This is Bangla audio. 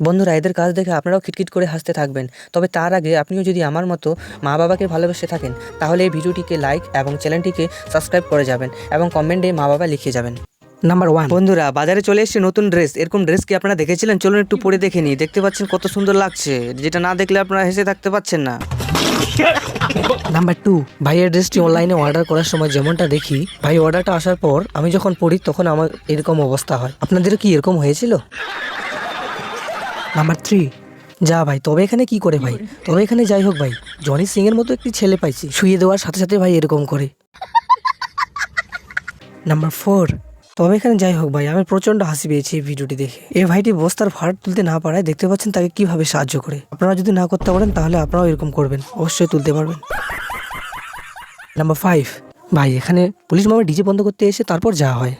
বন্ধুরা, এদের কাজ দেখে আপনারাও খিটখিট করে হাসতে থাকবেন। তবে তার আগে আপনিও যদি আমার মতো মা বাবাকে ভালোবেসে থাকেন, তাহলে এই ভিডিওটিকে লাইক এবং চ্যানেলটিকে সাবস্ক্রাইব করে যাবেন এবং কমেন্টে মা বাবা লিখে যাবেন। নাম্বার 1। বন্ধুরা, বাজারে চলে এসেছে নতুন ড্রেস। এরকম ড্রেস কি আপনারা দেখেছিলেন? চলুন একটু পরে দেখে নিই। দেখতে পাচ্ছেন কত সুন্দর লাগছে, যেটা না দেখলে আপনারা হেসে থাকতে পাচ্ছেন না। নাম্বার 2। ভাই, এই ড্রেসটি অনলাইনে অর্ডার করার সময় যেমনটা দেখি, ভাই অর্ডারটা আসার পর আমি যখন পড়ি তখন আমার এরকম অবস্থা হয়। আপনাদেরও কি এরকম হয়েছিল? নাম্বার 3। যা ভাই, তবে এখানে কি করে ভাই? তবে এখানে যাই হোক ভাই, জনি সিং এর মতো একটি ছেলে পাইছি, শুয়ে দেওয়ার সাথে সাথে ভাই এরকম করে। নাম্বার 4। তবে এখানে যাই হোক ভাই, আমি প্রচন্ড হাসি পেয়েছি এই ভিডিওটি দেখে। এই ভাইটি বস্তার ভাড় তুলতে না পারায় দেখতে পাচ্ছেন তাকে কিভাবে সাহায্য করে। আপনারা যদি না করতে পারেন তাহলে আপনারাও এরকম করবেন, অবশ্যই তুলতে পারবেন। নাম্বার 5। ভাই, এখানে পুলিশ মামা ডিজে বন্ধ করতে এসে তারপর যা হয়।